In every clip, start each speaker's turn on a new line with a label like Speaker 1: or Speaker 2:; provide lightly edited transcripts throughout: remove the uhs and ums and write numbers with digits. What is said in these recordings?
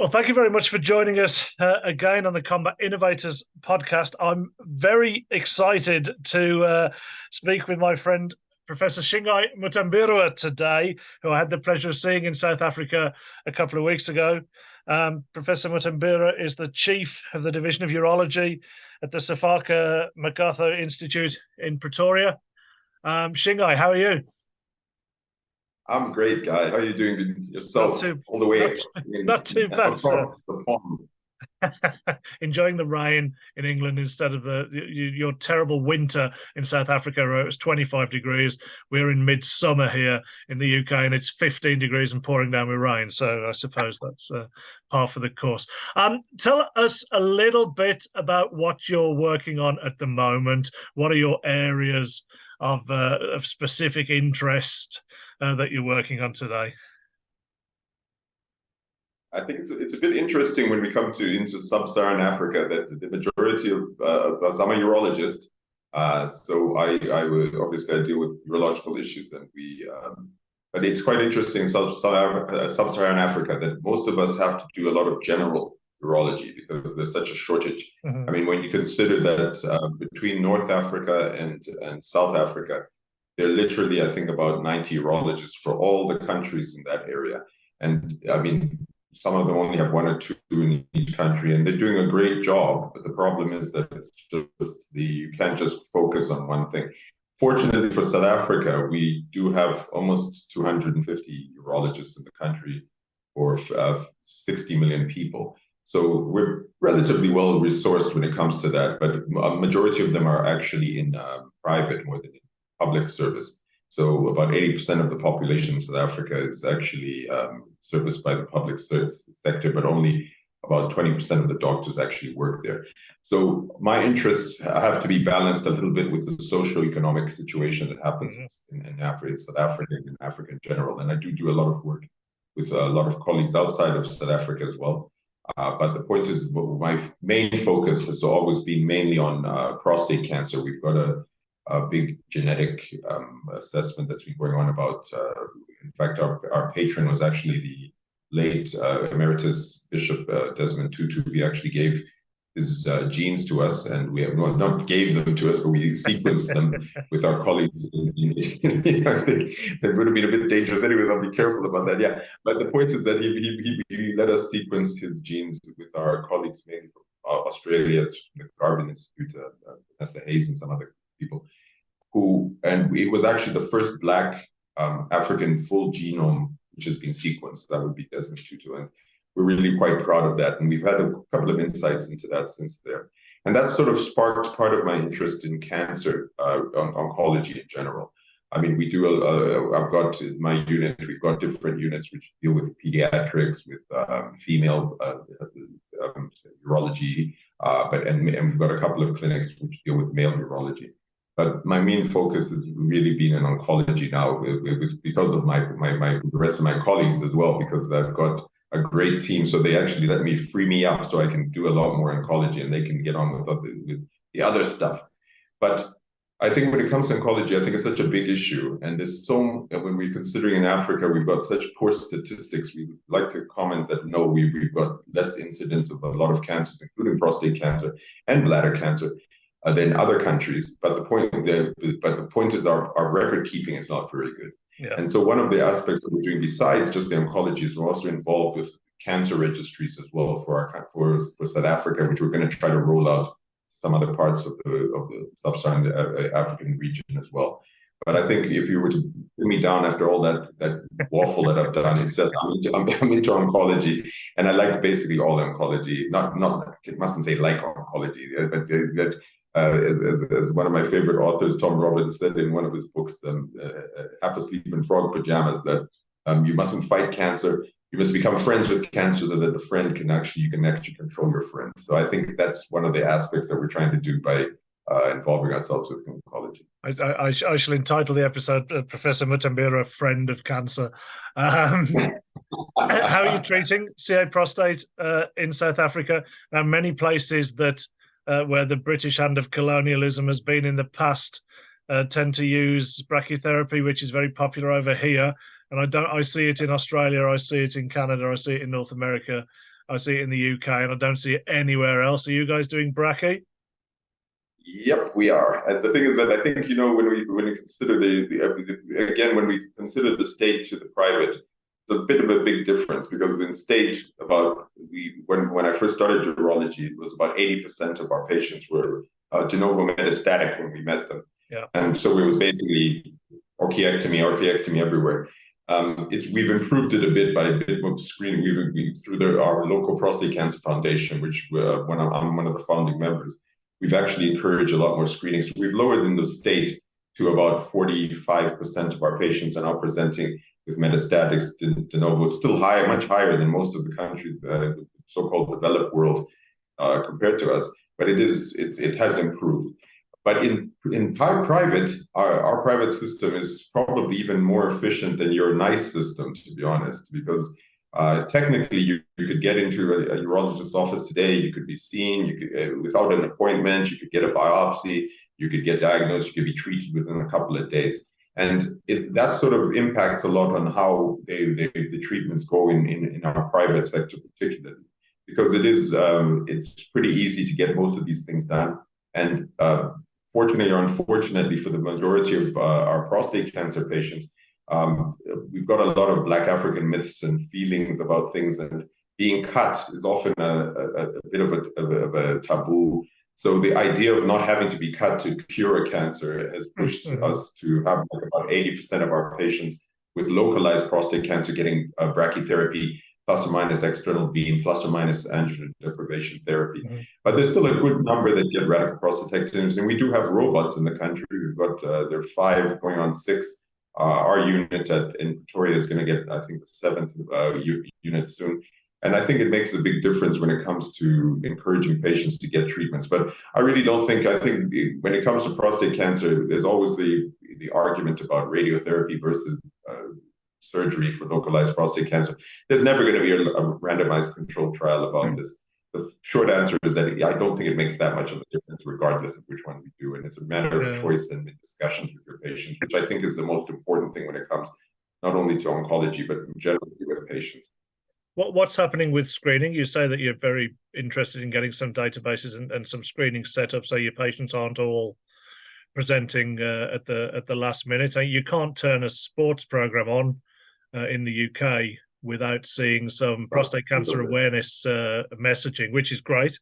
Speaker 1: Well, thank you very much for joining us again on the Combat Innovators podcast. I'm very excited to speak with my friend, Professor Shingai Mutambirwa today, who I had the pleasure of seeing in South Africa a couple of weeks ago. Professor Mutambirwa is the chief of the Division of Urology at the Sefako Makgatho Institute in Pretoria. Shingai, how are you?
Speaker 2: I'm great, Guy. How are you doing yourself? All the way
Speaker 1: not too bad, sir.
Speaker 2: The pond.
Speaker 1: Enjoying the rain in England instead of your terrible winter in South Africa, where it was 25 degrees. We're in midsummer here in the UK, and it's 15 degrees and pouring down with rain. So I suppose that's par for the course. Tell us a little bit about what you're working on at the moment. What are your areas of specific interest that you're working on today?
Speaker 2: I think it's a bit interesting when we come into sub-Saharan Africa that the majority of I'm a urologist, so I would obviously I deal with urological issues, and but it's quite interesting in sub-Saharan Africa that most of us have to do a lot of general urology because there's such a shortage.
Speaker 1: Mm-hmm.
Speaker 2: I mean, when you consider that between North Africa and South Africa, there are literally, I think, about 90 urologists for all the countries in that area. And I mean, some of them only have one or two in each country, and they're doing a great job. But the problem is that it's just you can't just focus on one thing. Fortunately for South Africa, we do have almost 250 urologists in the country for 60 million people. So we're relatively well resourced when it comes to that. But a majority of them are actually in private more than in public service. So about 80% of the population in South Africa is actually serviced by the public sector, but only about 20% of the doctors actually work there. So my interests have to be balanced a little bit with the socio-economic situation that happens in Africa, South Africa, and in Africa in general. And I do a lot of work with a lot of colleagues outside of South Africa as well. But the point is, my main focus has always been mainly on prostate cancer. We've got a big genetic assessment that's been going on about, in fact, our patron was actually the late emeritus Bishop Desmond Tutu. He actually gave his genes to us, and we have not gave them to us, but we sequenced them with our colleagues. I think that would have been a bit dangerous. Anyways, I'll be careful about that. Yeah, but the point is that he let us sequence his genes with our colleagues, mainly from Australia, the Garvin Institute, Vanessa Hayes, and some other people and it was actually the first Black African full genome which has been sequenced. That would be Desmond Tutu, and we're really quite proud of that. And we've had a couple of insights into that since there. And that sort of sparked part of my interest in cancer, oncology in general. I mean, we do I've got my unit, we've got different units which deal with pediatrics, with female urology, and we've got a couple of clinics which deal with male urology. But my main focus has really been in oncology now, because of the rest of my colleagues as well, because I've got a great team. So they actually let me free me up so I can do a lot more oncology, and they can get on with the other stuff. But I think when it comes to oncology, I think it's such a big issue. And when we're considering in Africa, we've got such poor statistics. We would like to comment that no, we've got less incidence of a lot of cancers, including prostate cancer and bladder cancer, than other countries, but the point is our record keeping is not very good.
Speaker 1: Yeah.
Speaker 2: And so one of the aspects that we're doing besides just the oncology is we're also involved with cancer registries as well for South Africa, which we're going to try to roll out some other parts of the sub-Saharan African region as well. But I think if you were to put me down after all that waffle that I've done, it says I'm into oncology, and I like basically all oncology. Not it mustn't say like oncology, but that. As one of my favorite authors, Tom Robbins, said in one of his books, Half Asleep in Frog Pajamas, that you mustn't fight cancer, you must become friends with cancer so that the friend you can actually control your friend. So I think that's one of the aspects that we're trying to do by involving ourselves with oncology.
Speaker 1: I shall entitle the episode Professor Mutambirwa, Friend of Cancer. How are you treating CA prostate in South Africa? Now, many places that where the British hand of colonialism has been in the past tend to use brachytherapy, which is very popular over here. And I see it in Australia, I see it in Canada, I see it in North America. I see it in the UK, and I don't see it anywhere else. Are you guys doing brachy?
Speaker 2: Yep, we are. And the thing is that I think, you know, when we consider again, when we consider the state to the private, it's a bit of a big difference, because in state, when I first started urology, it was about 80% of our patients were de novo metastatic when we met them.
Speaker 1: Yeah.
Speaker 2: And so it was basically orchiectomy everywhere. We've improved it a bit by a bit of screening. Through our local prostate cancer foundation, which when I'm one of the founding members, we've actually encouraged a lot more screening. So we've lowered in the state to about 45% of our patients are now presenting with metastatic de novo. It's still high, much higher than most of the countries, the so-called developed world, compared to us. But it has improved. But in private, our private system is probably even more efficient than your NICE system, to be honest, because technically you could get into a urologist's office today, you could be seen, you could without an appointment, you could get a biopsy, you could get diagnosed, you could be treated within a couple of days. And that sort of impacts a lot on how the treatments go in our private sector, particularly, because it's pretty easy to get most of these things done. And fortunately or unfortunately, for the majority of our prostate cancer patients, we've got a lot of Black African myths and feelings about things, and being cut is often a bit of a taboo. So the idea of not having to be cut to cure a cancer has pushed us to have like about 80% of our patients with localized prostate cancer getting brachytherapy, plus or minus external beam, plus or minus androgen deprivation therapy. But there's still a good number that get radical prostatectomies, and we do have robots in the country. We've got there are 5 going on 6. Our unit in Pretoria is going to get, I think, the 7th unit soon. And I think it makes a big difference when it comes to encouraging patients to get treatments. But I really don't think, I think when it comes to prostate cancer, there's always the argument about radiotherapy versus surgery for localized prostate cancer. There's never going to be a randomized controlled trial about this. The short answer is that I don't think it makes that much of a difference regardless of which one we do. And it's a matter of choice and discussions with your patients, which I think is the most important thing when it comes not only to oncology, but generally with patients.
Speaker 1: What's happening with screening? You say that you're very interested in getting some databases and some screening set up so your patients aren't all presenting at the last minute. You can't turn a sports program on in the UK without seeing some prostate cancer awareness messaging, which is great.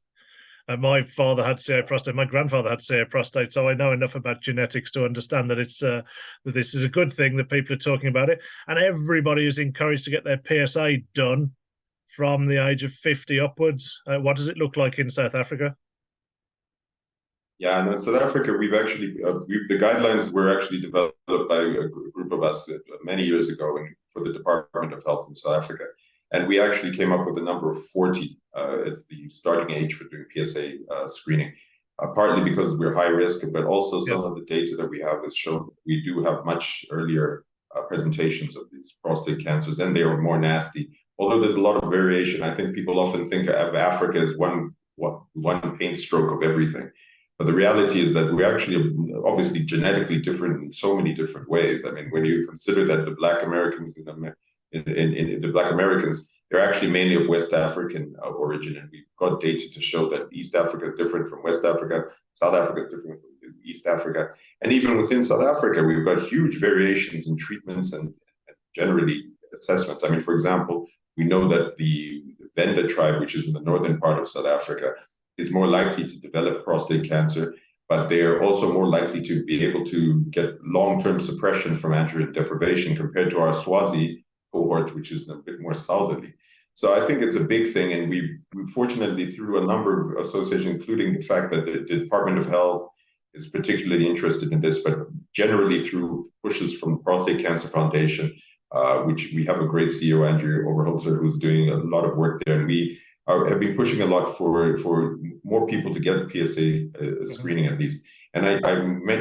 Speaker 1: My father had CA prostate, my grandfather had CA prostate, so I know enough about genetics to understand that that this is a good thing that people are talking about it, and everybody is encouraged to get their PSA done from the age of 50 upwards. What does it look like in South Africa?
Speaker 2: Yeah, no, in South Africa, we've actually, the guidelines were actually developed by a group of us many years ago for the Department of Health in South Africa. And we actually came up with a number of 40 as the starting age for doing PSA screening, partly because we're high risk, but also some of the data that we have has shown that we do have much earlier presentations of these prostate cancers, and they are more nasty. Although there's a lot of variation, I think people often think of Africa as one paint stroke of everything. But the reality is that we're actually obviously genetically different in so many different ways. I mean, when you consider that the Black Americans the Black Americans, they're actually mainly of West African origin, and we've got data to show that East Africa is different from West Africa, South Africa is different from East Africa, and even within South Africa, we've got huge variations in treatments and generally assessments. I mean, for example, we know that the Venda tribe, which is in the northern part of South Africa, is more likely to develop prostate cancer, but they are also more likely to be able to get long-term suppression from androgen deprivation compared to our Swazi cohort, which is a bit more southerly. So I think it's a big thing, and we fortunately, through a number of associations, including the fact that the Department of Health is particularly interested in this, but generally through pushes from the Prostate Cancer Foundation, which we have a great CEO, Andrew Overholzer, who's doing a lot of work there, and we have been pushing a lot for more people to get PSA screening at least. And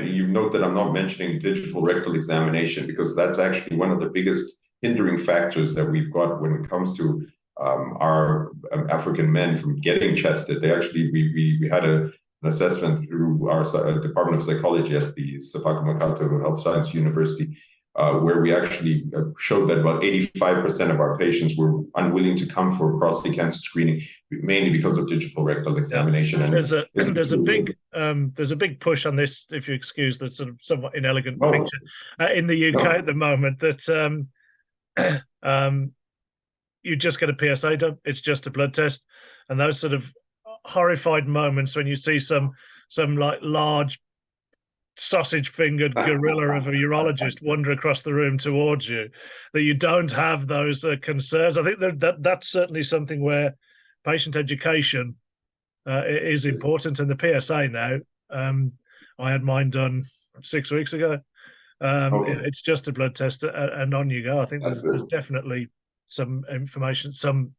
Speaker 2: you note that I'm not mentioning digital rectal examination, because that's actually one of the biggest hindering factors that we've got when it comes to our African men from getting tested. They actually, we had an assessment through our Department of Psychology at the Sefako Makgatho Health Science University, where we actually showed that about 85% of our patients were unwilling to come for prostate cancer screening, mainly because of digital rectal examination.
Speaker 1: Yeah.
Speaker 2: And
Speaker 1: there's a big push on this, if you excuse the sort of somewhat inelegant picture, in the UK at the moment, that you just get a PSA done. It's just a blood test, and those sort of horrified moments when you see some like large sausage-fingered gorilla of a urologist wander across the room towards you, that you don't have those concerns. I think that's certainly something where patient education is important. And the PSA now, I had mine done 6 weeks ago. It's just a blood test, and on you go. I think there's definitely some information, some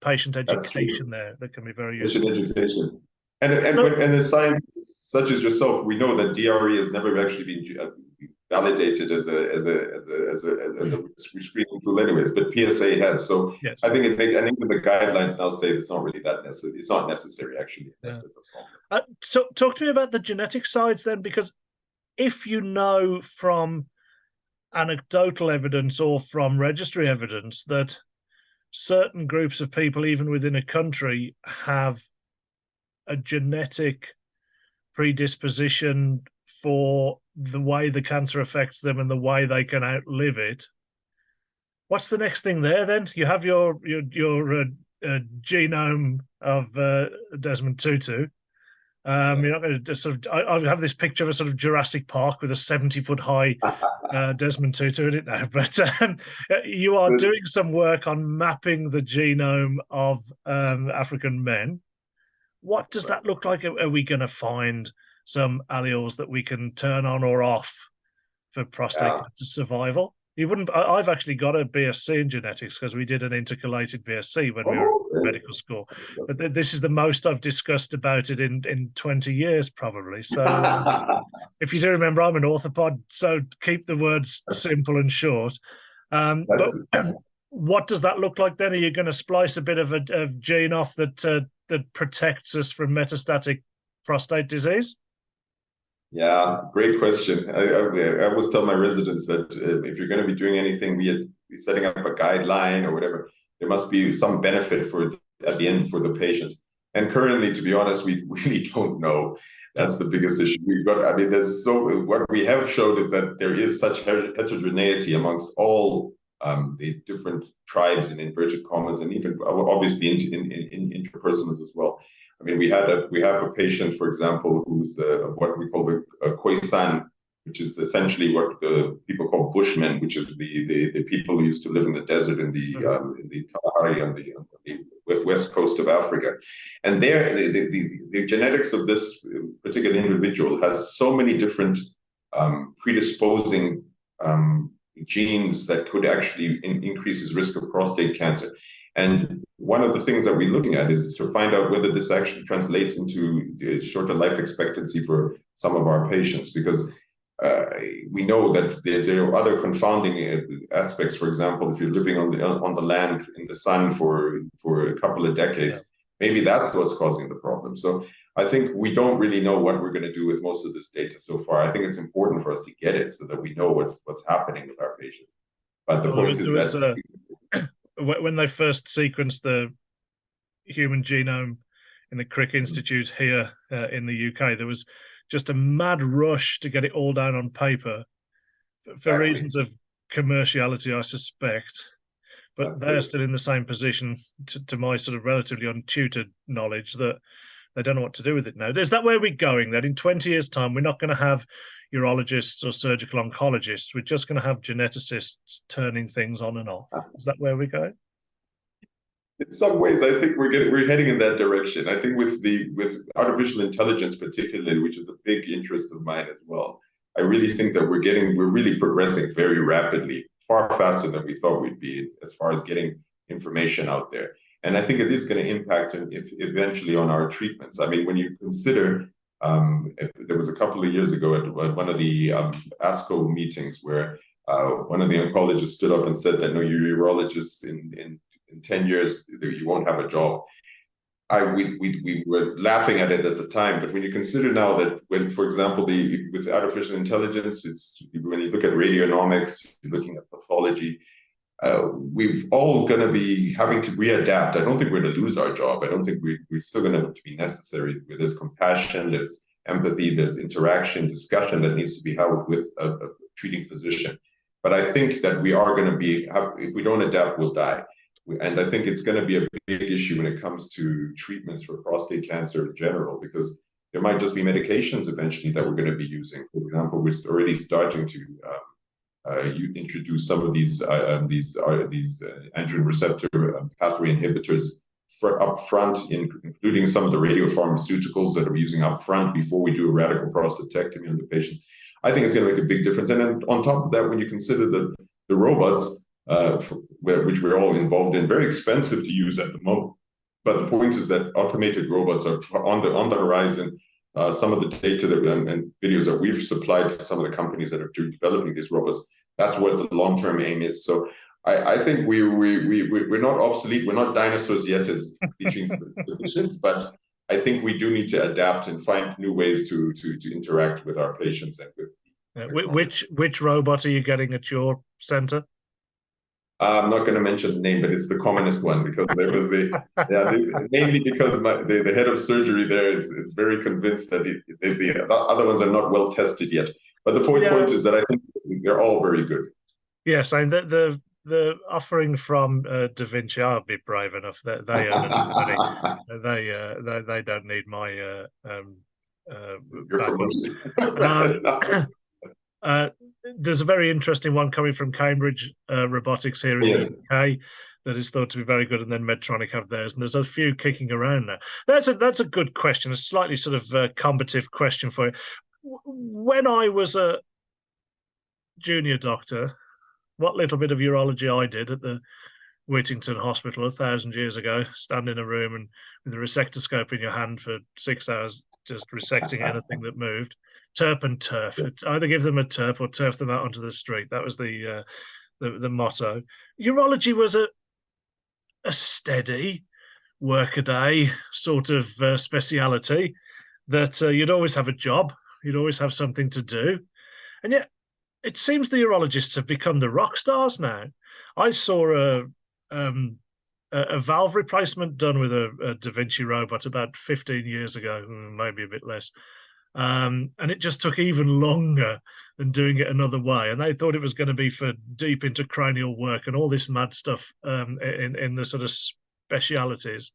Speaker 1: patient education there that can be very useful.
Speaker 2: Patient education. And the scientists such as yourself, we know that DRE has never actually been validated as a screening tool, anyways. But PSA has. So yes. I think even the guidelines now say it's not really that necessary. It's not necessary actually.
Speaker 1: Yeah. So talk to me about the genetic sides then, because if you know from anecdotal evidence or from registry evidence that certain groups of people, even within a country, have a genetic predisposition for the way the cancer affects them and the way they can outlive it, what's the next thing there then? You have your genome of Desmond Tutu. You're not going to sort of. I have this picture of a sort of Jurassic Park with a 70-foot high Desmond Tutu in it now. But you are doing some work on mapping the genome of African men. What does that look like? Are we going to find some alleles that we can turn on or off for prostate cancer survival? You wouldn't. I've actually got a BSc in genetics because we did an intercalated BSc when we were in medical school. But this is the most I've discussed about it in 20 years, probably. So if you do remember, I'm an orthopod, so keep the words simple and short. But what does that look like then? Are you going to splice a bit of a gene off that protects us from metastatic prostate disease?
Speaker 2: Yeah, great question. I always tell my residents that if you're going to be doing anything, be setting up a guideline or whatever, there must be some benefit at the end for the patient. And currently, to be honest, we really don't know. That's the biggest issue we've got. I mean, what we have showed is that there is such heterogeneity amongst all the different tribes in inverted commas, and even obviously in interpersonals as well. I mean, we have a patient, for example, who's what we call a Khoisan, which is essentially what the people call Bushmen, which is the people who used to live in the desert in the Kalahari on the west coast of Africa. And the genetics of this particular individual has so many different predisposing genes that could actually increase his risk of prostate cancer. And one of the things that we're looking at is to find out whether this actually translates into shorter life expectancy for some of our patients, because we know that there are other confounding aspects. For example, if you're living on the land in the sun for a couple of decades, maybe that's what's causing the problem. So I think we don't really know what we're going to do with most of this data so far. I think it's important for us to get it so that we know what's happening with our patients. But the point is that
Speaker 1: when they first sequenced the human genome in the Crick Institute here in the UK, there was just a mad rush to get it all down on paper for reasons of commerciality, I suspect. But they're still in the same position, to my sort of relatively untutored knowledge, that they don't know what to do with it now. Is that where we're going? That in 20 years' time, we're not going to have urologists or surgical oncologists. We're just going to have geneticists turning things on and off. Is that where we're going?
Speaker 2: In some ways, I think we're heading in that direction. I think with artificial intelligence, particularly, which is a big interest of mine as well, I really think that we're really progressing very rapidly, far faster than we thought we'd be as far as getting information out there. And I think it is going to impact eventually on our treatments. I mean, when you consider, there was a couple of years ago at one of the ASCO meetings where one of the oncologists stood up and said that, no, you urologists in 10 years, you won't have a job. we were laughing at it at the time, but when you consider now that when, for example, with artificial intelligence, it's when you look at radionomics, you're looking at pathology, we've all going to be having to readapt. I don't think we're going to lose our job. I don't think we're still going to be necessary. There's compassion, there's empathy, there's interaction, discussion that needs to be held with a treating physician. But I think that we are going to if we don't adapt, we'll die. And I think it's going to be a big issue when it comes to treatments for prostate cancer in general, because there might just be medications eventually that we're going to be using. For example, we're already starting to you introduce some of these androgen receptor pathway inhibitors up front, including some of the radiopharmaceuticals that we're using up front before we do a radical prostatectomy on the patient. I think it's going to make a big difference. And then on top of that, when you consider the robots, which we're all involved in, very expensive to use at the moment. But the point is that automated robots are on the horizon. Some of the data and videos that we've supplied to some of the companies that are developing these robots, that's what the long-term aim is. So I think we're not obsolete. We're not dinosaurs yet as teaching physicians, but I think we do need to adapt and find new ways to interact with our patients and with.
Speaker 1: Which robot are you getting at your center?
Speaker 2: I'm not going to mention the name, but it's the commonest one because there was mainly because the head of surgery there is very convinced that the other ones are not well tested yet. But the point is that I think they're all very good.
Speaker 1: Yes, and the offering from Da Vinci, I'll be brave enough that they earn enough money. They don't need my there's a very interesting one coming from Cambridge Robotics here in the UK that is thought to be very good, and then Medtronic have theirs, and there's a few kicking around now. That's a good question, a slightly sort of combative question for you. When I was a junior doctor, what little bit of urology I did at the Whittington Hospital 1,000 years ago, stand in a room and with a resectoscope in your hand for 6 hours, just resecting anything that moved. Turp and turf. Either give them a turp or turf them out onto the street. That was the motto. Urology was a steady workaday sort of speciality that you'd always have a job. You'd always have something to do. And yet it seems the urologists have become the rock stars now. I saw a valve replacement done with a Da Vinci robot about 15 years ago, maybe a bit less. And it just took even longer than doing it another way. And they thought it was going to be for deep intracranial work and all this mad stuff in the sort of specialities.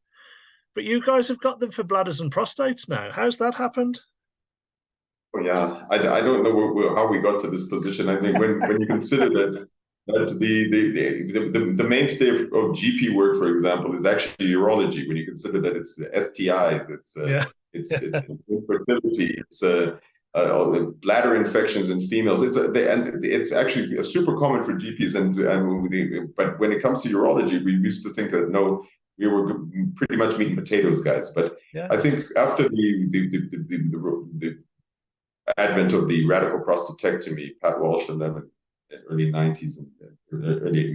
Speaker 1: But you guys have got them for bladders and prostates now. How's that happened?
Speaker 2: Well, yeah, I don't know how we got to this position. I think when you consider that the mainstay of GP work, for example, is actually urology. When you consider that it's STIs, it's infertility, it's bladder infections in females. It's actually super common for GPs. But when it comes to urology, we used to think that no, we were pretty much meat and potatoes guys. But I think after the advent of the radical prostatectomy, Pat Walsh and them in the early 90s and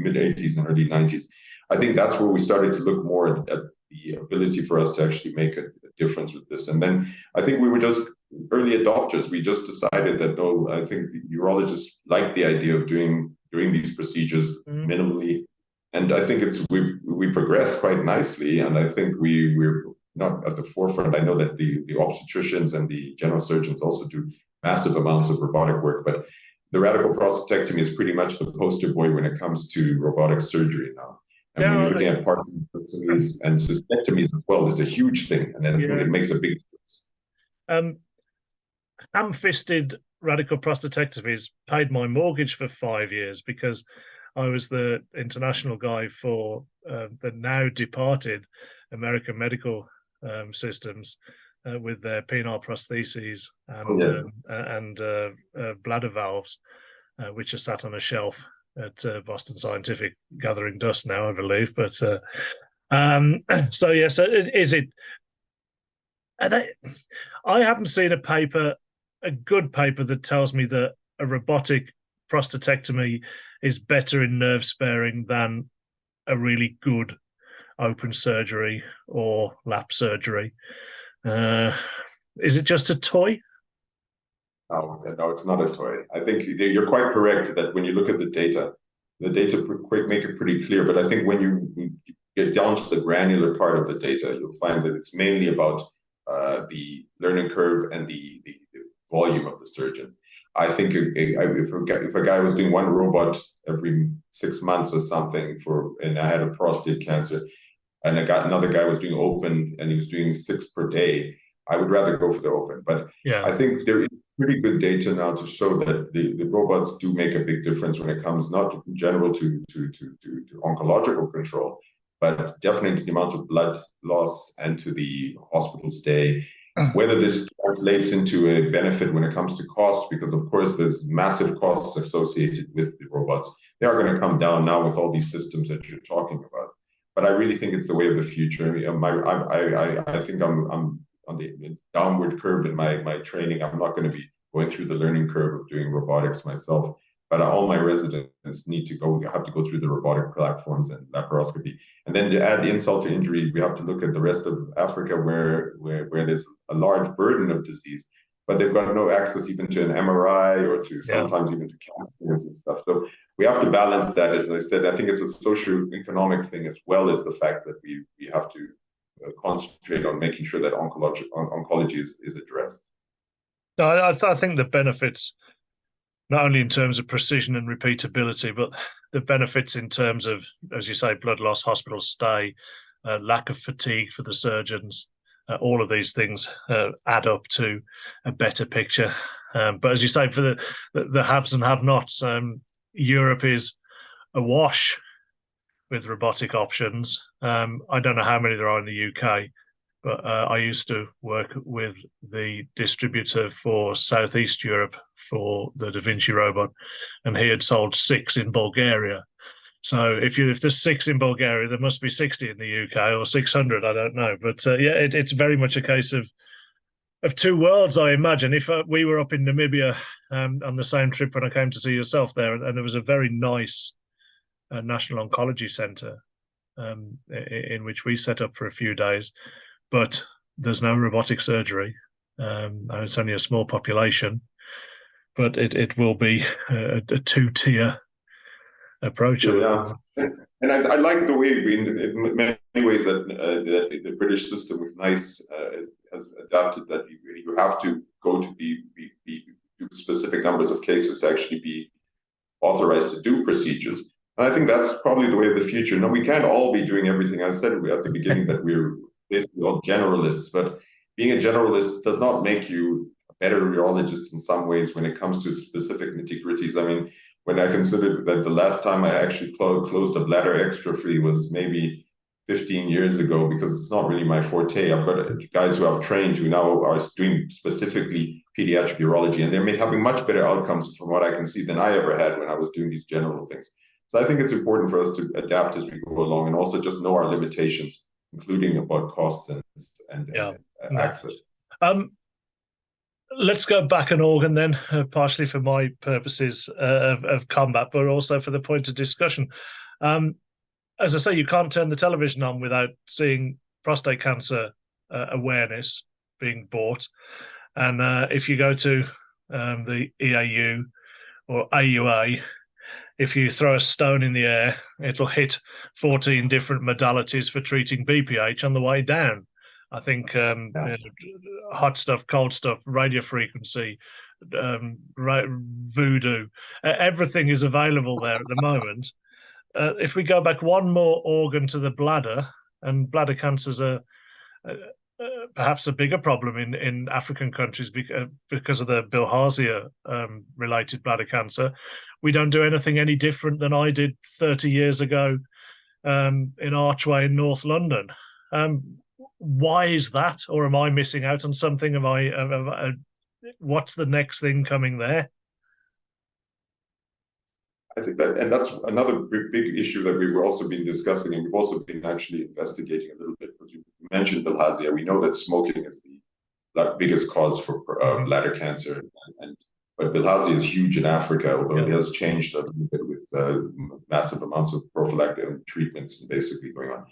Speaker 2: mid 80s and early 90s, I think that's where we started to look more at the ability for us to actually make a difference with this. And then I think we were just early adopters. We just decided that, no, I think the urologists like the idea of doing these procedures minimally. And I think we progressed quite nicely. And I think we're not at the forefront. I know that the obstetricians and the general surgeons also do massive amounts of robotic work, but the radical prostatectomy is pretty much the poster boy when it comes to robotic surgery now. And when you're looking at parthenostomies and cystectomies as well, it's a huge thing. And then I think it makes a big difference.
Speaker 1: Ham-fisted radical prostatectomies paid my mortgage for 5 years because I was the international guy for the now departed American Medical Systems with their penile prostheses and bladder valves, which are sat on a shelf at Boston Scientific, gathering dust now, I believe. But so yes, is it? I haven't seen a good paper that tells me that a robotic prostatectomy is better in nerve sparing than a really good open surgery or lap surgery. Is it just a toy?
Speaker 2: No, no, it's not a toy. I think you're quite correct that when you look at the data make it pretty clear. But I think when you get down to the granular part of the data, you'll find that it's mainly about the learning curve and the volume of the surgeon. I think if a guy was doing one robot every 6 months or something and I had a prostate cancer, and another guy was doing open and he was doing 6 per day, I would rather go for the open. But
Speaker 1: Yeah.
Speaker 2: I think there is pretty good data now to show that the robots do make a big difference when it comes not in general to oncological control, but definitely the amount of blood loss and to the hospital stay. Whether this translates into a benefit when it comes to cost, because of course there's massive costs associated with the robots. They are going to come down now with all these systems that you're talking about. But I really think it's the way of the future. I think I'm on the downward curve in my training. I'm not going to be going through the learning curve of doing robotics myself, but all my residents have to go through the robotic platforms and laparoscopy. And then to add insult to injury, we have to look at the rest of Africa where there's a large burden of disease, but they've got no access even to an MRI or to sometimes even to CAT scans and stuff. So we have to balance that. As I said, I think it's a socio-economic thing as well as the fact that we have to concentrate on making sure that oncology is addressed.
Speaker 1: No, I think the benefits, not only in terms of precision and repeatability, but the benefits in terms of, as you say, blood loss, hospital stay, lack of fatigue for the surgeons, all of these things add up to a better picture. But as you say, for the haves and have-nots, Europe is awash with robotic options. I don't know how many there are in the UK, but I used to work with the distributor for Southeast Europe for the Da Vinci robot, and he had sold 6 in Bulgaria. So if there's 6 in Bulgaria, there must be 60 in the UK or 600. I don't know, but it's very much a case of two worlds, I imagine. If we were up in Namibia on the same trip when I came to see yourself there, and there was a very nice National Oncology Centre in which we set up for a few days, but there's no robotic surgery. And it's only a small population, but it will be a 2-tier approach.
Speaker 2: Yeah. And I like the way, in many ways, that the British system with NICE has adapted that you have to go to be specific numbers of cases to actually be authorized to do procedures. And I think that's probably the way of the future. No, we can't all be doing everything. I said at the beginning that we're basically all generalists, but being a generalist does not make you a better urologist in some ways when it comes to specific nitty-gritties. I mean, when I considered that the last time I actually closed a bladder extra free was maybe 15 years ago, because it's not really my forte. I've got guys who I've trained who now are doing specifically pediatric urology, and they're having much better outcomes from what I can see than I ever had when I was doing these general things. So I think it's important for us to adapt as we go along and also just know our limitations, including about costs and access.
Speaker 1: Let's go back an organ then, partially for my purposes of combat, but also for the point of discussion. As I say, you can't turn the television on without seeing prostate cancer awareness being bought. And if you go to the EAU or AUA, if you throw a stone in the air, it'll hit 14 different modalities for treating BPH on the way down. I think hot stuff, cold stuff, radio frequency, voodoo, everything is available there at the moment. If we go back one more organ to the bladder, and bladder cancers are perhaps a bigger problem in African countries because of the bilharzia related bladder cancer. We don't do anything any different than I did 30 years ago in Archway in North London. Why is that? Or am I missing out on something? What's the next thing coming there?
Speaker 2: I think that's another big issue that we've also been discussing, and we've also been actually investigating a little bit, because you mentioned bilharzia. We know that smoking is the biggest cause for bladder cancer, but bilharzia is huge in Africa, although it has changed a little bit with massive amounts of prophylactic treatments basically going on.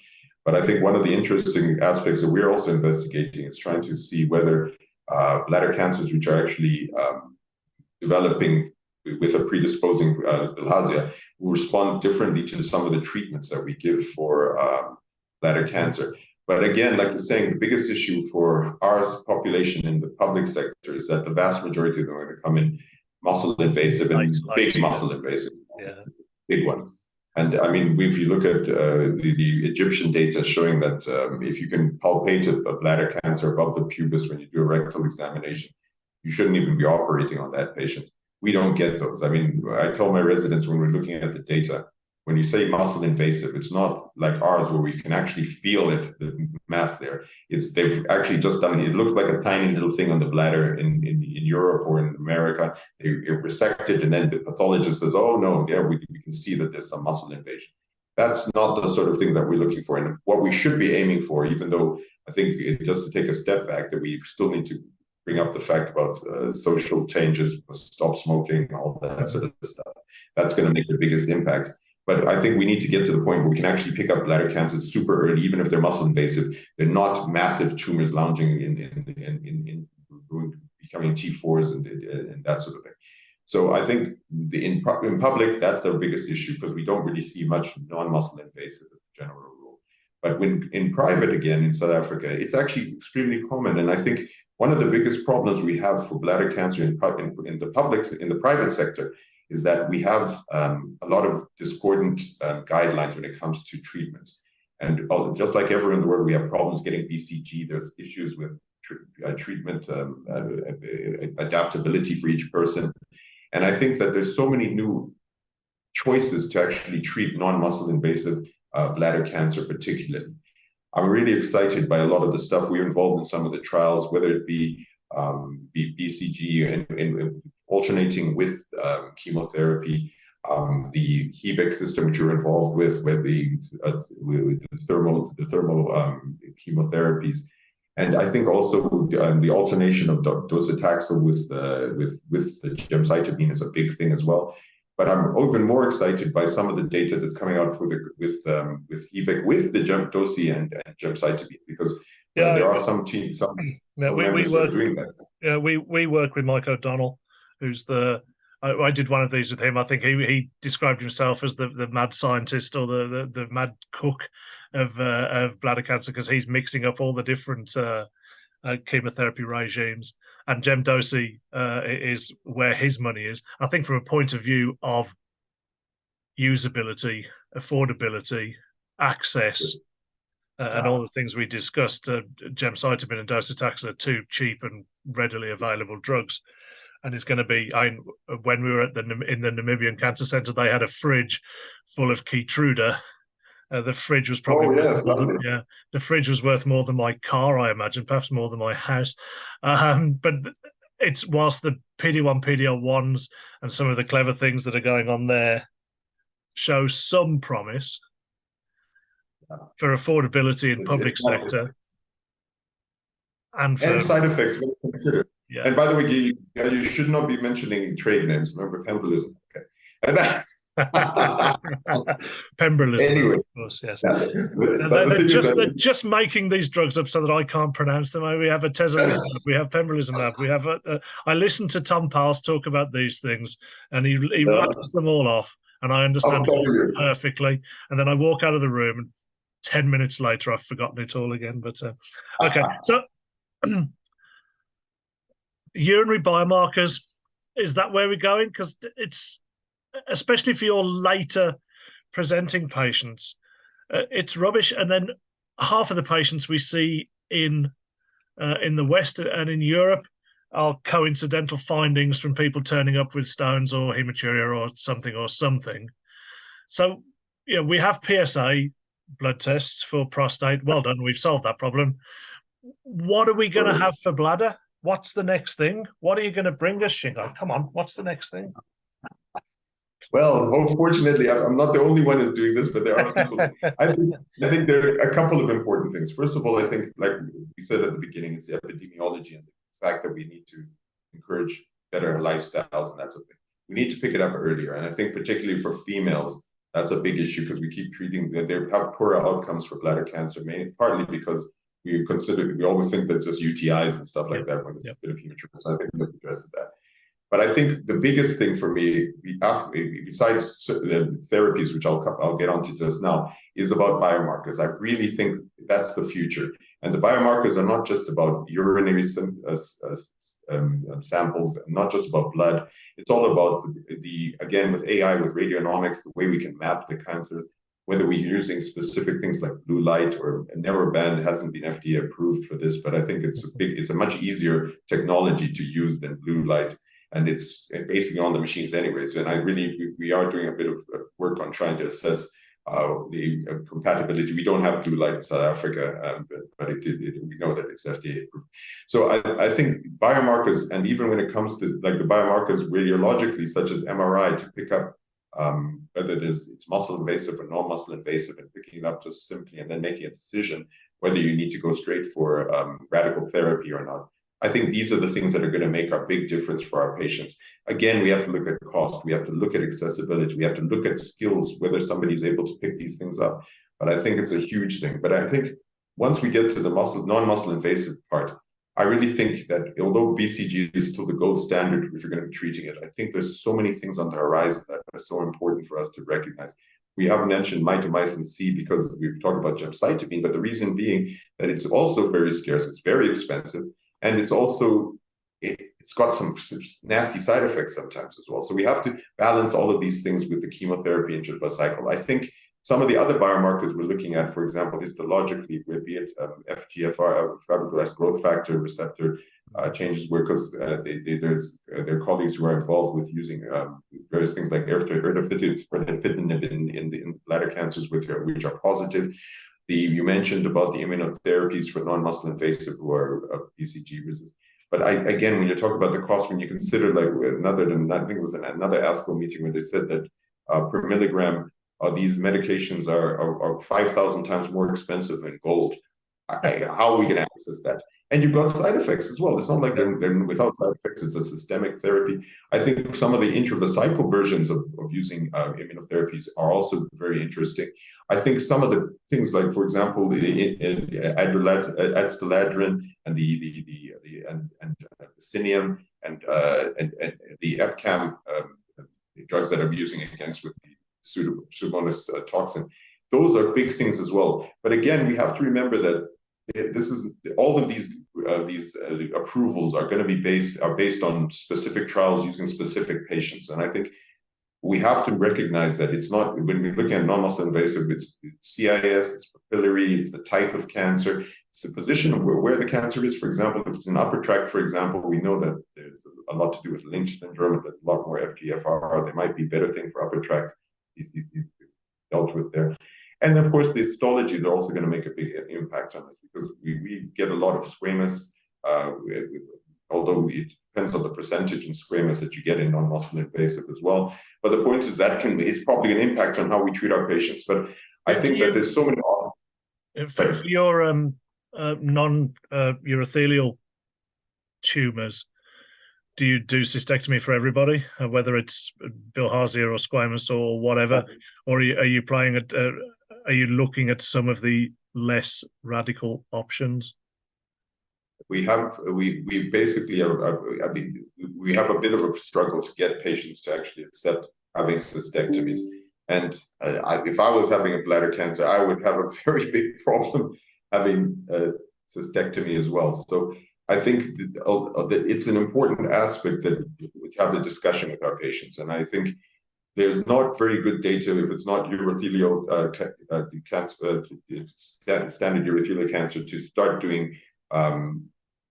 Speaker 2: But I think one of the interesting aspects that we're also investigating is trying to see whether bladder cancers, which are actually developing with a predisposing bilharzia, will respond differently to some of the treatments that we give for bladder cancer. But again, like you're saying, the biggest issue for our population in the public sector is that the vast majority of them are going to come in muscle invasive and big muscle invasive, big ones. And I mean, if you look at the Egyptian data showing that if you can palpate a bladder cancer above the pubis when you do a rectal examination, you shouldn't even be operating on that patient. We don't get those. I mean, I told my residents when we're looking at the data, when you say muscle invasive, it's not like ours where we can actually feel it, the mass there. They've actually just done it. It looked like a tiny little thing on the bladder in Europe or in America. They resected, and then the pathologist says, "Oh no, yeah, we can see that there's some muscle invasion." That's not the sort of thing that we're looking for, and what we should be aiming for. Even though I think just to take a step back, that we still need to bring up the fact about social changes, stop smoking, all that sort of stuff. That's going to make the biggest impact. But I think we need to get to the point where we can actually pick up bladder cancers super early, even if they're muscle invasive. They're not massive tumors lounging in becoming T4s and that sort of thing. So I think in public, that's the biggest issue because we don't really see much non-muscle invasive as a general rule. But when in private, again, in South Africa, it's actually extremely common. And I think one of the biggest problems we have for bladder cancer in the private sector is that we have a lot of discordant guidelines when it comes to treatments. And just like everywhere in the world, we have problems getting BCG. There's issues with treatment adaptability for each person. And I think that there's so many new choices to actually treat non-muscle invasive bladder cancer particularly. I'm really excited by a lot of the stuff. We're involved in some of the trials, whether it be BCG and alternating with chemotherapy, the HEVEC system which you're involved with the thermal chemotherapies, and I think also the alternation of docetaxel with the gemcitabine is a big thing as well. But I'm even more excited by some of the data that's coming out with HEVEC with the dosi and gemcitabine, because there are some teams, some members who are doing that.
Speaker 1: Yeah, we work with Mike O'Donnell, who's I did one of these with him. I think he described himself as the mad scientist or the mad cook of bladder cancer, because he's mixing up all the different chemotherapy regimes, and gemdosi is where his money is. I think from a point of view of usability, affordability, access, and all the things we discussed, gemcitabine and docetaxel are two cheap and readily available drugs. And it's going to be, when we were in the Namibian Cancer Center, they had a fridge full of Keytruda. The fridge was probably the fridge was worth more than my car, I imagine, perhaps more than my house. But it's whilst the PD-1, PD-L1s and some of the clever things that are going on there show some promise for affordability in public sector and
Speaker 2: side effects when considered. Yeah. And by the way, you should not be mentioning trade names. Remember, pembrolizumab. Okay. And
Speaker 1: pembrolizumab,
Speaker 2: anyway,
Speaker 1: of course, yes. They're just making these drugs up so that I can't pronounce them. We have atezolizumab, we have pembrolizumab, we have. I listened to Tom Powles talk about these things, and he rattles them all off, and I understand it perfectly. And then I walk out of the room, and 10 minutes later, I've forgotten it all again. But okay, so. Urinary biomarkers, is that where we're going? Because it's, especially for your later presenting patients, it's rubbish. And then half of the patients we see in the West and in Europe are coincidental findings from people turning up with stones or hematuria or something. So, we have PSA blood tests for prostate. Well done, we've solved that problem. What are we going to have for bladder? What's the next thing? What are you going to bring us, Shingai? Come on, what's the next thing?
Speaker 2: Well, unfortunately, I'm not the only one who's doing this, but there are people. I think there are a couple of important things. First of all, I think, like we said at the beginning, it's the epidemiology and the fact that we need to encourage better lifestyles and that sort of thing. We need to pick it up earlier. And I think particularly for females, That's a big issue because we keep treating that they have poorer outcomes for bladder cancer, mainly partly because we always think that it's just UTIs and stuff like that when it's a bit of human. So I think we've addressed that. But I think the biggest thing for me, besides the therapies, which I'll get onto just now, is about biomarkers. I really think that's the future. And the biomarkers are not just about urinary samples, not just about blood. It's all about again, with AI, with radionomics, the way we can map the cancer, whether we're using specific things like blue light or narrowband hasn't been FDA approved for this, but I think it's a much easier technology to use than blue light. And it's basically on the machines anyways. And we are doing a bit of work on trying to assess the compatibility. We don't have blue light in South Africa, but we know that it's FDA approved. So I think biomarkers, and even when it comes to like the biomarkers radiologically, such as MRI, to pick up whether it's muscle invasive or non-muscle invasive, and picking it up just simply and then making a decision whether you need to go straight for radical therapy or not. I think these are the things that are going to make a big difference for our patients. Again, we have to look at cost. We have to look at accessibility. We have to look at skills, whether somebody's able to pick these things up. But I think it's a huge thing. But I think once we get to the non-muscle invasive part, I really think that although BCG is still the gold standard if you're going to be treating it, I think there's so many things on the horizon that are so important for us to recognize. We haven't mentioned mitomycin C because we've talked about gemcitabine, but the reason being that it's also very scarce, it's very expensive, and it's also, it's got some nasty side effects sometimes as well. So we have to balance all of these things with the chemotherapy interval cycle. I think some of the other biomarkers we're looking at, for example, histologically, be it FGFR, fibroblast growth factor receptor changes, because there are colleagues who are involved with using various things like erdafitinib in bladder cancers, which are positive. You mentioned about the immunotherapies for non-muscle invasive who are BCG resistant. But again, when you talk about the cost, when you consider like I think it was another ASCO meeting where they said that per milligram, these medications are 5,000 times more expensive than gold. How are we going to access that? And you've got side effects as well. It's not like they're without side effects. It's a systemic therapy. I think some of the intravesical versions of using immunotherapies are also very interesting. I think some of the things like, for example, the adstiladrin and the Cinium and the EpCAM, the drugs that I'm using against with the Pseudomonas toxin, those are big things as well. But again, we have to remember that this is all of these approvals are going to be based on specific trials using specific patients, and I think we have to recognize that it's not, when we look at non-muscle invasive, it's CIS, it's papillary, it's the type of cancer, it's the position of where the cancer is. For example, if it's an upper tract, for example, we know that there's a lot to do with Lynch syndrome, there's a lot more FGFR, there might be better thing for upper tract dealt with there. And of course, the histology is also going to make a big impact on this, because we get a lot of squamous, although it depends on the percentage in squamous that you get in non-muscle invasive as well. But the point is that it's probably an impact on how we treat our patients. But I think that there's so many.
Speaker 1: For your non-urothelial tumors, do you do cystectomy for everybody, whether it's bilharzia or squamous or whatever, or are you playing at? Are you looking at some of the less radical options?
Speaker 2: We basically we have a bit of a struggle to get patients to actually accept having cystectomies. And if I was having a bladder cancer, I would have a very big problem having cystectomy as well. So I think that it's an important aspect that we have the discussion with our patients. And I think there's not very good data if it's not urothelial cancer, standard urothelial cancer, to start doing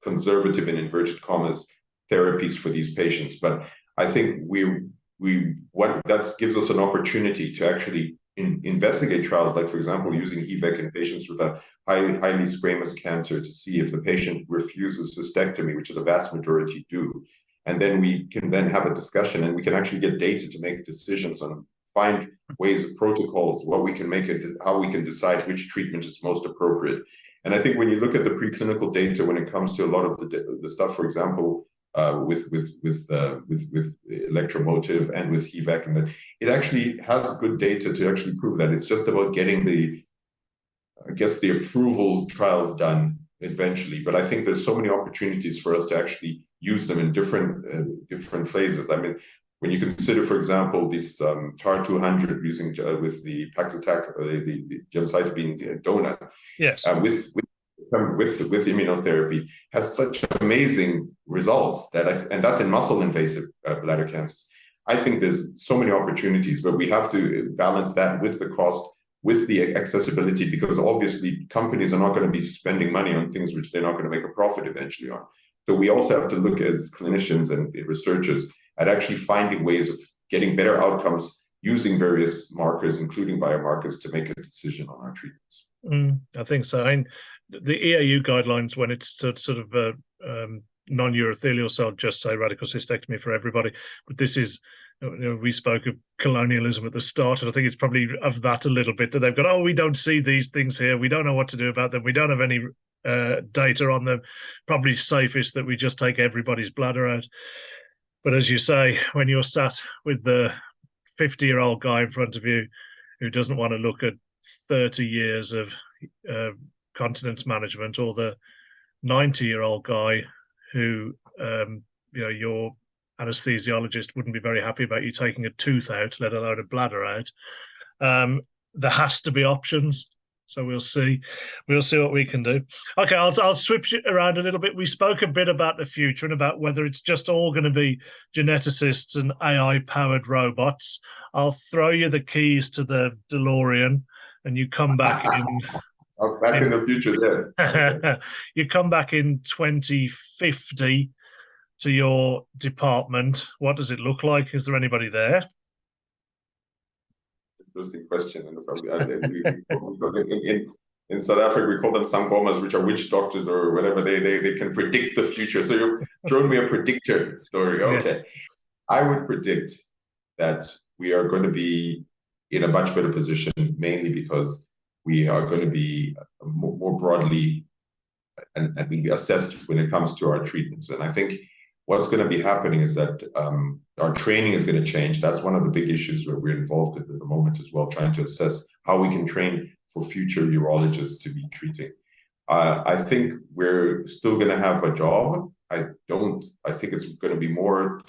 Speaker 2: conservative, in inverted commas, therapies for these patients. But I think that gives us an opportunity to actually investigate trials, like, for example, using HVEC in patients with a highly squamous cancer to see if the patient refuses cystectomy, which the vast majority do. And then we can then have a discussion, and we can actually get data to make decisions on, find ways of protocols, what we can make it, how we can decide which treatment is most appropriate. And I think when you look at the preclinical data, when it comes to a lot of the stuff, for example, with electromotive and with HVAC, and that it actually has good data to actually prove that. It's just about getting the approval trials done eventually. But I think there's so many opportunities for us to actually use them in different phases. I mean, when you consider, for example, this TAR-200 using with the paclitaxel, the gemcitabine donor,
Speaker 1: yes,
Speaker 2: with immunotherapy, has such amazing results and that's in muscle invasive bladder cancers. I think there's so many opportunities, but we have to balance that with the cost, with the accessibility, because obviously companies are not going to be spending money on things which they're not going to make a profit eventually on. So we also have to look as clinicians and researchers at actually finding ways of getting better outcomes using various markers, including biomarkers, to make a decision on our treatments.
Speaker 1: I think so. I mean, the EAU guidelines, when it's sort of non-urothelial cell, just say radical cystectomy for everybody. But this is, we spoke of colonialism at the start, and I think it's probably of that a little bit, that they've got, we don't see these things here, we don't know what to do about them, we don't have any data on them, probably safest that we just take everybody's bladder out. But as you say, when you're sat with the 50-year-old guy in front of you who doesn't want to look at 30 years of continence management, or the 90-year-old guy who your anesthesiologist wouldn't be very happy about you taking a tooth out, let alone a bladder out, there has to be options. So we'll see what we can do. Okay, I'll switch it around a little bit. We spoke a bit about the future and about whether it's just all going to be geneticists and AI-powered robots. I'll throw you the keys to the DeLorean, and you come back in.
Speaker 2: Back in the future, there.
Speaker 1: You come back in 2050 to your department. What does it look like? Is there anybody there?
Speaker 2: Interesting question. In South Africa, we call them sangomas, which are witch doctors or whatever. They can predict the future. So you've thrown me a predictor story. Okay. Yes. I would predict that we are going to be in a much better position, mainly because we are going to be more broadly and be assessed when it comes to our treatments. And I think what's going to be happening is that our training is going to change. That's one of the big issues where we're involved at the moment as well, trying to assess how we can train for future urologists to be treating. I think we're still going to have a job. I think it's going to be more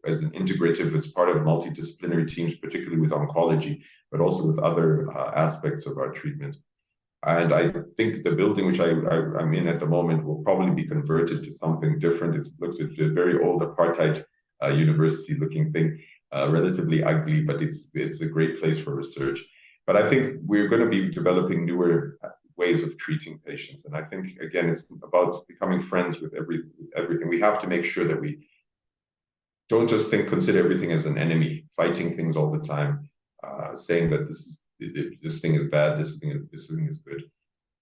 Speaker 2: as an integrative, as part of multidisciplinary teams, particularly with oncology, but also with other aspects of our treatment. And I think the building which I'm in at the moment will probably be converted to something different. It looks like a very old apartheid university-looking thing, relatively ugly, but it's a great place for research. But I think we're going to be developing newer ways of treating patients. And I think, again, it's about becoming friends with everything. We have to make sure that we don't just consider everything as an enemy, fighting things all the time, saying that this thing is bad, this thing is good.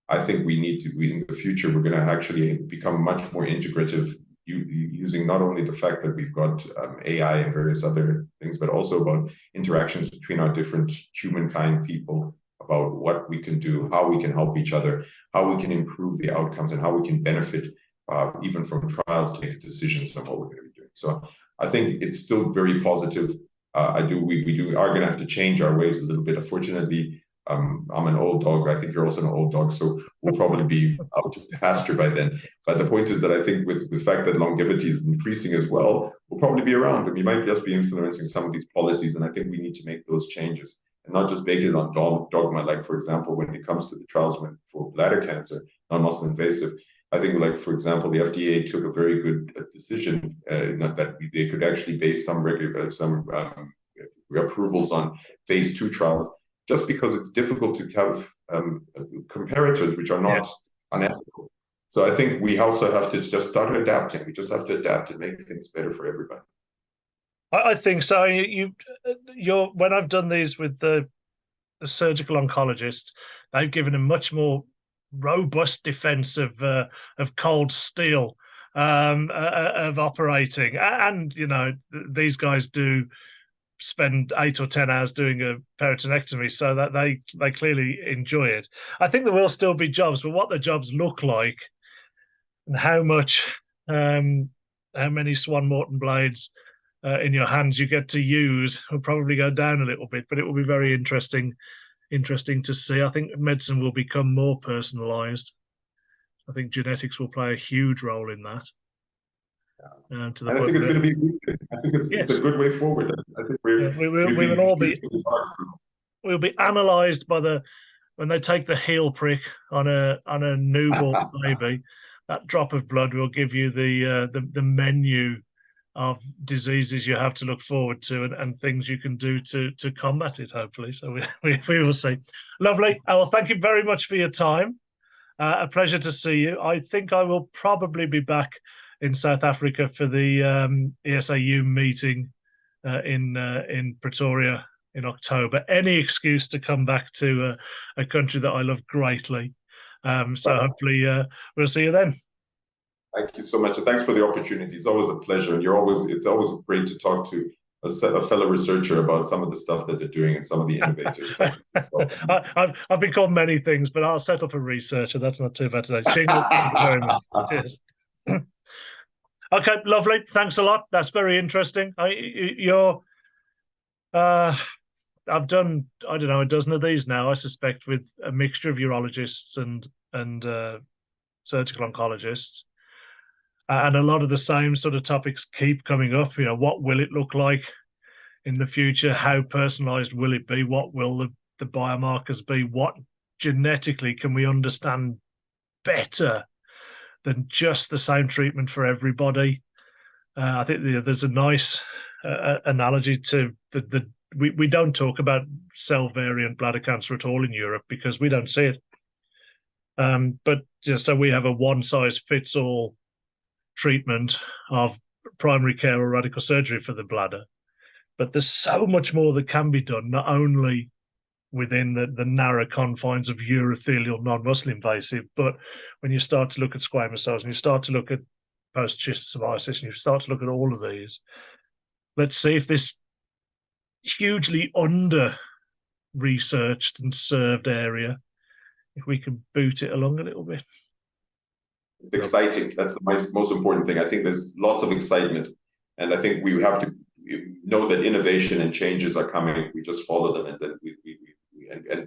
Speaker 2: I think in the future, we're going to actually become much more integrative, using not only the fact that we've got AI and various other things, but also about interactions between our different humankind people, about what we can do, how we can help each other, how we can improve the outcomes, and how we can benefit even from trials to make decisions on what we're going to be doing. So I think it's still very positive. We are going to have to change our ways a little bit. Unfortunately, I'm an old dog. I think you're also an old dog, so we'll probably be out to pasture by then. But the point is that I think with the fact that longevity is increasing as well, we'll probably be around, and we might just be influencing some of these policies. And I think we need to make those changes and not just base it on dogma. Like, for example, when it comes to the trials for bladder cancer, non-muscle invasive, I think, like, for example, the FDA took a very good decision that they could actually base some approvals on phase 2 trials, just because it's difficult to have comparators which are not unethical. So I think we also have to just start adapting. We just have to adapt and make things better for everybody.
Speaker 1: I think so. When I've done these with the surgical oncologists, they've given a much more robust defense of cold steel, of operating. And these guys do spend 8 or 10 hours doing a peritonectomy, so that they clearly enjoy it. I think there will still be jobs, but what the jobs look like and how much how many Swan Morton blades in your hands you get to use will probably go down a little bit, but it will be very interesting to see. I think medicine will become more personalized. I think genetics will play a huge role in that. To the
Speaker 2: and I think it's going to be a good thing. I think it's a good way forward. I think
Speaker 1: we will all be we'll be analysed by when they take the heel prick on a newborn baby. That drop of blood will give you the menu of diseases you have to look forward to and things you can do to combat it, hopefully. So we will see. Lovely. Well, thank you very much for your time. A pleasure to see you. I think I will probably be back in South Africa for the ESAU meeting in Pretoria in October. Any excuse to come back to a country that I love greatly. So hopefully we'll see you then.
Speaker 2: Thank you so much. And thanks for the opportunity. It's always a pleasure. And it's always great to talk to a fellow researcher about some of the stuff that they're doing and some of the innovators.
Speaker 1: I've been called many things, but I'll settle for researcher. That's not too bad today. Shingai, thank you very much. Cheers. Okay, lovely. Thanks a lot. That's very interesting. I've done, I don't know, a dozen of these now, I suspect, with a mixture of urologists and surgical oncologists. And a lot of the same sort of topics keep coming up. You know, what will it look like in the future? How personalized will it be? What will the biomarkers be? What genetically can we understand better than just the same treatment for everybody? I think there's a nice analogy to we don't talk about cell variant bladder cancer at all in Europe because we don't see it. But so we have a one size fits all treatment of primary care or radical surgery for the bladder. But there's so much more that can be done, not only within the narrow confines of urothelial non-muscle invasive, but when you start to look at squamous cells and you start to look at post-schistosomiasis and you start to look at all of these, let's see if this hugely under-researched and served area, if we can boot it along a little bit.
Speaker 2: It's exciting. That's the most important thing. I think there's lots of excitement. And I think we have to know that innovation and changes are coming. We just follow them and then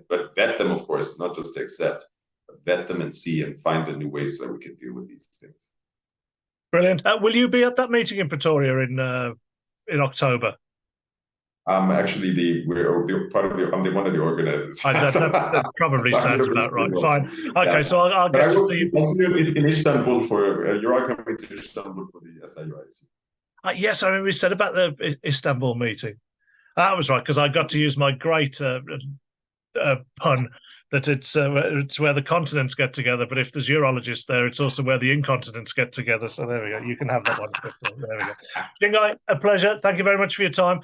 Speaker 2: but vet them, of course, not just to accept, but vet them and see and find the new ways that we can deal with these things.
Speaker 1: Brilliant. Will you be at that meeting in Pretoria in October?
Speaker 2: Actually, I'm one of the organizers.
Speaker 1: That probably sounds about right. Fine. Okay, yeah. So I'll get to see
Speaker 2: you in Istanbul you're all coming to Istanbul for the SIU.
Speaker 1: Yes, I remember we said about the Istanbul meeting. That was right, because I got to use my great pun that it's where the continents get together, but if there's urologists there, it's also where the incontinents get together. So there we go. You can have that one. There we go. Shingai, a pleasure. Thank you very much for your time.